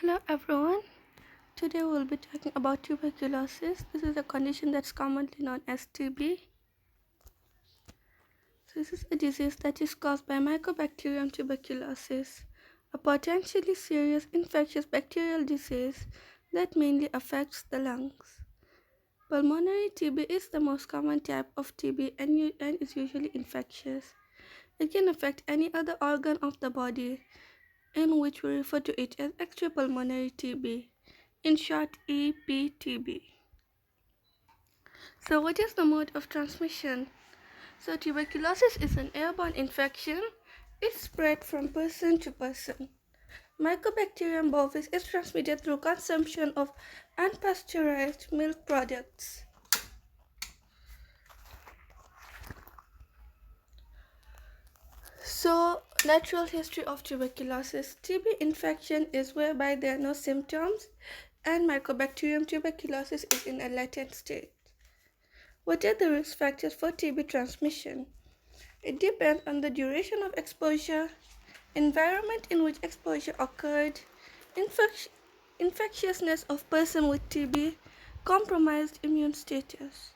Hello everyone. Today we'll be talking about tuberculosis. This is a condition that's commonly known as TB. This is a disease that is caused by mycobacterium tuberculosis, a potentially serious infectious bacterial disease that mainly affects the lungs. Pulmonary TB is the most common type of TB and is usually infectious. It can affect any other organ of the body, in which we refer to it as extrapulmonary TB. In short, EPTB. So, what is the mode of transmission? So, tuberculosis is an airborne infection. It's spread from person to person. Mycobacterium bovis is transmitted through consumption of unpasteurized milk products. So, natural history of tuberculosis. TB infection is whereby there are no symptoms and Mycobacterium tuberculosis is in a latent state. What are the risk factors for TB transmission? It depends on the duration of exposure, environment in which exposure occurred, infectiousness of person with TB, compromised immune status.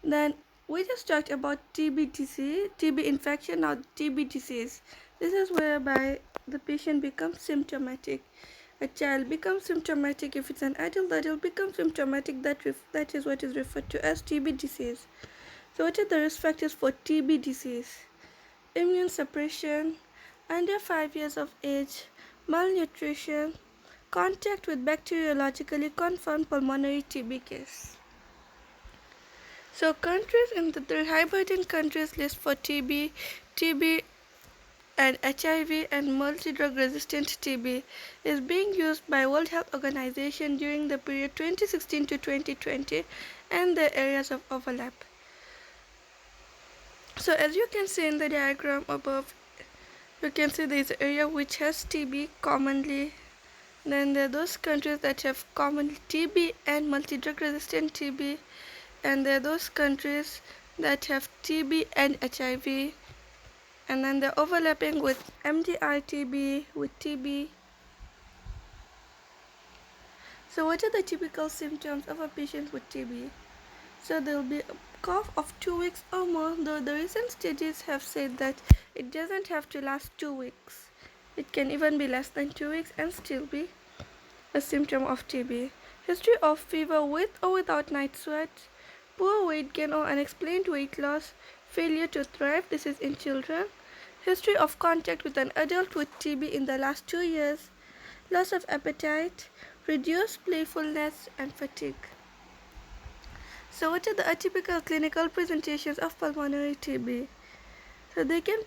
Then we just talked about TB disease, TB infection, now TB disease. This is whereby the patient becomes symptomatic. A child becomes symptomatic. If it's an adult becomes symptomatic. That is what is referred to as TB disease. So what are the risk factors for TB disease? Immune suppression, under 5 years of age, malnutrition, contact with bacteriologically confirmed pulmonary TB case. So countries in the high burden countries list for TB and HIV and multi-drug resistant TB is being used by World Health Organization during the period 2016 to 2020 and the areas of overlap. So as you can see in the diagram above, you can see there is an area which has TB commonly. Then there are those countries that have common TB and multi-drug resistant TB, and there are those countries that have TB and HIV, and then they're overlapping with MDR TB, with TB. So what are the typical symptoms of a patient with TB? So there will be a cough of 2 weeks or more, though the recent studies have said that it doesn't have to last 2 weeks. It can even be less than 2 weeks and still be a symptom of TB. History of fever with or without night sweat, poor weight gain or unexplained weight loss, failure to thrive, this is in children, history of contact with an adult with TB in the last 2 years, loss of appetite, reduced playfulness, and fatigue. So what are the atypical clinical presentations of pulmonary TB? So they can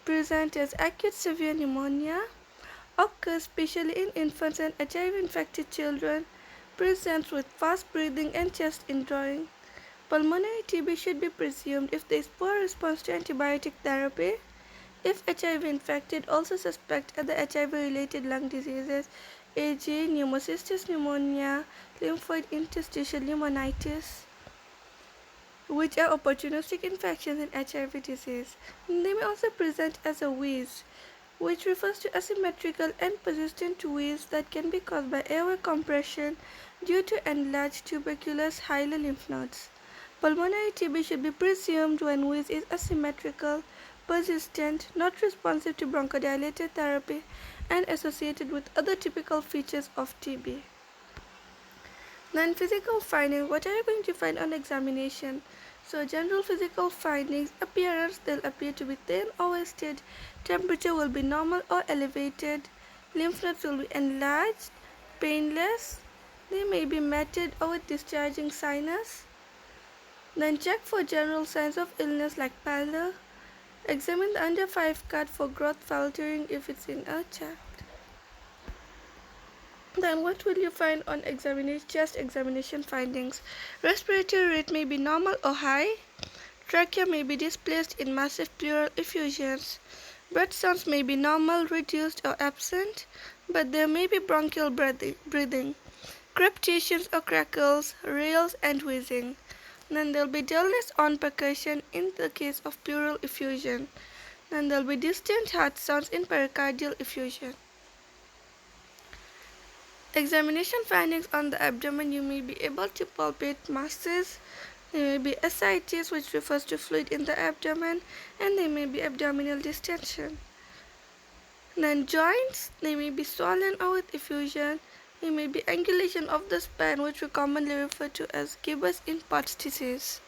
present as acute severe pneumonia, occurs especially in infants and HIV-infected children, presents with fast breathing and chest indrawing. Pulmonary TB should be presumed if there is poor response to antibiotic therapy. If HIV infected, also suspect other HIV-related lung diseases, e.g. pneumocystis pneumonia, lymphoid interstitial pneumonitis, which are opportunistic infections in HIV disease. They may also present as a wheeze, which refers to asymmetrical and persistent wheeze that can be caused by airway compression due to enlarged tuberculous hilar lymph nodes. Pulmonary TB should be presumed when wheeze is asymmetrical, persistent, not responsive to bronchodilator therapy, and associated with other typical features of TB. Then physical findings, what are you going to find on examination? So general physical findings, appearance, they'll appear to be thin or wasted, temperature will be normal or elevated, lymph nodes will be enlarged, painless, they may be matted or with discharging sinus. Then check for general signs of illness like pallor. Examine the under 5 cut for growth faltering if it's in a child. Then what will you find on chest examination findings? Respiratory rate may be normal or high. Trachea may be displaced in massive pleural effusions. Breath sounds may be normal, reduced, or absent, but there may be bronchial breathing, crepitations or crackles, rales, and wheezing. Then there will be dullness on percussion in the case of pleural effusion. Then there will be distant heart sounds in pericardial effusion. Examination findings on the abdomen: you may be able to palpate masses. There may be ascites, which refers to fluid in the abdomen, and there may be abdominal distension. Then joints: they may be swollen or with effusion. There may be angulation of the spine, which we commonly refer to as gibbous in Pott's disease.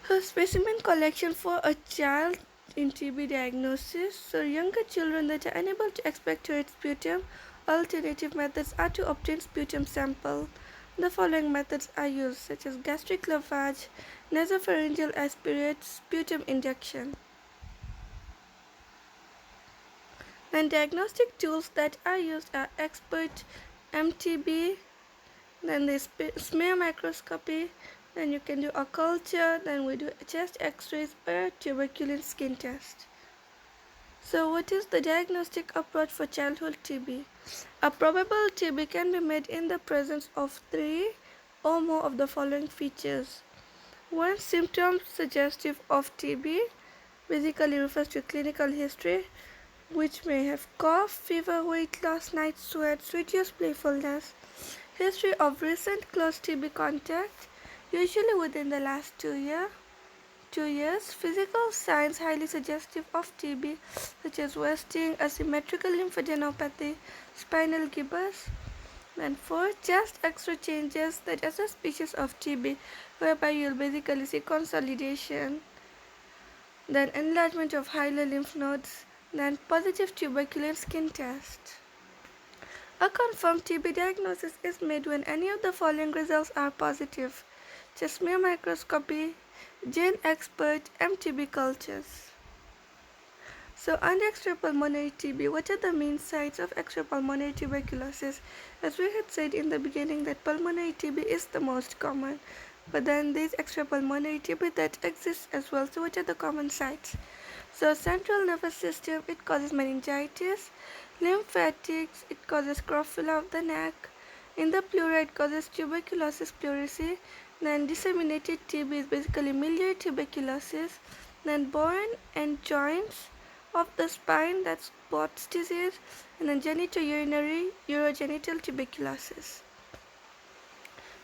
So specimen collection for a child in TB diagnosis. So younger children that are unable to expectorate sputum, alternative methods are to obtain sputum sample. The following methods are used, such as gastric lavage, nasopharyngeal aspirate, sputum injection. And diagnostic tools that are used are expert MTB, then the smear microscopy, then you can do a culture, then we do chest x-rays or tuberculin skin test. So what is the diagnostic approach for childhood TB? A probable TB can be made in the presence of 3 or more of the following features. 1. Symptoms suggestive of TB, basically refers to clinical history, which may have cough, fever, weight loss, night sweats, reduced playfulness. History of recent close TB contact, usually within the last 2 years. Physical signs highly suggestive of TB, such as wasting, asymmetrical lymphadenopathy, spinal gibbous. Then 4. Chest X-ray changes that are suspicious of TB, whereby you'll basically see consolidation. Then enlargement of hilar lymph nodes. Then positive tuberculin skin test. A confirmed TB diagnosis is made when any of the following results are positive: chest smear microscopy, gene expert, MTB cultures. So under extrapulmonary TB, what are the main sites of extrapulmonary tuberculosis? As we had said in the beginning that pulmonary TB is the most common, but then there's extrapulmonary TB that exists as well. So what are the common sites? So central nervous system, it causes meningitis. Lymphatics, it causes scrofula of the neck. In the pleura, it causes tuberculosis pleurisy. Then disseminated TB is basically miliary tuberculosis. Then bone and joints of the spine, that's Pott's disease. And then genitourinary urogenital tuberculosis.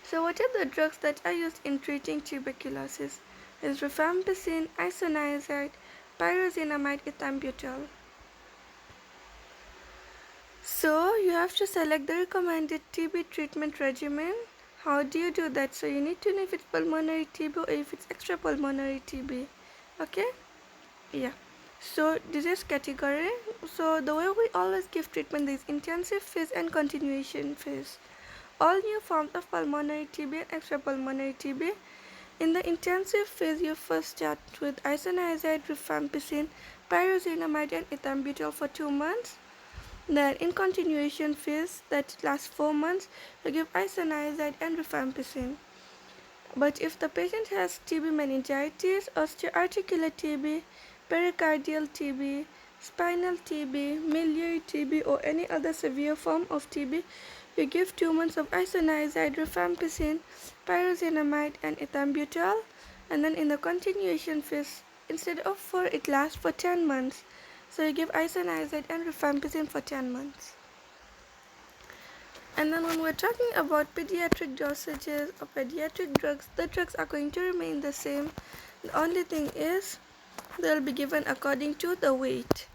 So what are the drugs that are used in treating tuberculosis? Is rifampicin, isoniazid, pyrazinamide, ethambutol. So you have to select the recommended TB treatment regimen. How do you do that? So you need to know if it's pulmonary TB or if it's extrapulmonary TB. Okay? Yeah. So disease category. So the way we always give treatment is intensive phase and continuation phase. All new forms of pulmonary TB and extrapulmonary TB. In the intensive phase, you first start with isoniazid, rifampicin, pyrazinamide, and ethambutol for 2 months. Then in continuation phase, that lasts 4 months, you give isoniazid and rifampicin. But if the patient has TB meningitis, osteoarticular TB, pericardial TB, spinal TB, miliary TB, or any other severe form of TB, you give 2 months of isoniazid, rifampicin, pyrazinamide, and ethambutol. And then in the continuation phase, instead of 4, it lasts for 10 months. So you give isoniazid and rifampicin for 10 months. And then when we're talking about pediatric dosages or pediatric drugs, the drugs are going to remain the same. The only thing is they'll be given according to the weight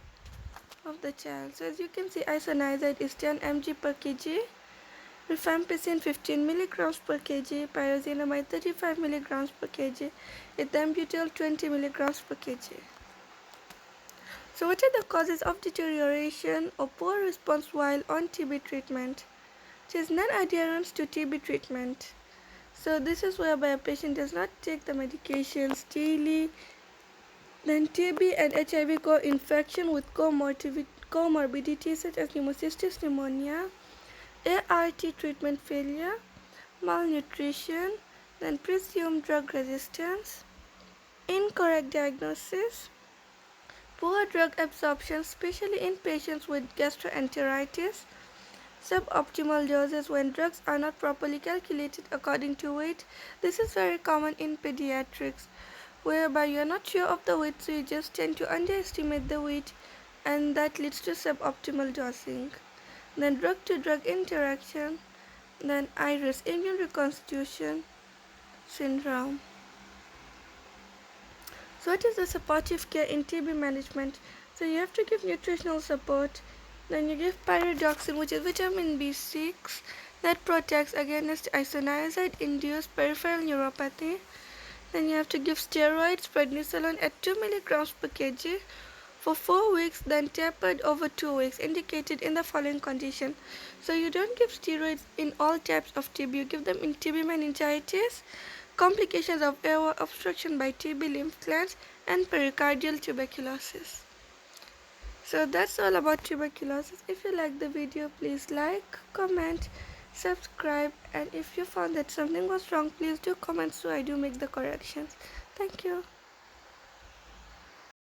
of the child. So as you can see, isoniazid is 10 mg per kg, rifampicin 15 milligrams per kg, pyrazinamide 35 milligrams per kg, ethambutol 20 milligrams per kg. So what are the causes of deterioration or poor response while on TB treatment? It is non-adherence to TB treatment. So this is whereby a patient does not take the medications daily. Then TB and HIV co-infection with comorbidities such as pneumocystis pneumonia, ART treatment failure, malnutrition, then presumed drug resistance, incorrect diagnosis, poor drug absorption, especially in patients with gastroenteritis, suboptimal doses when drugs are not properly calculated according to weight. This is very common in pediatrics, whereby you are not sure of the weight, so you just tend to underestimate the weight, and that leads to suboptimal dosing. then drug-to-drug interaction, then iris immune reconstitution syndrome. So what is the supportive care in TB management? So you have to give nutritional support, then you give pyridoxine, which is vitamin B6 that protects against isoniazid-induced peripheral neuropathy. Then you have to give steroids, prednisolone at 2 milligrams per kg for 4 weeks, then tapered over 2 weeks, indicated in the following condition. So you don't give steroids in all types of TB. You give them in TB meningitis, complications of airway obstruction by TB lymph glands, and pericardial tuberculosis. So that's all about tuberculosis. If you like the video, please like, comment, subscribe, and if you found that something was wrong, please do comment so I do make the corrections. Thank you.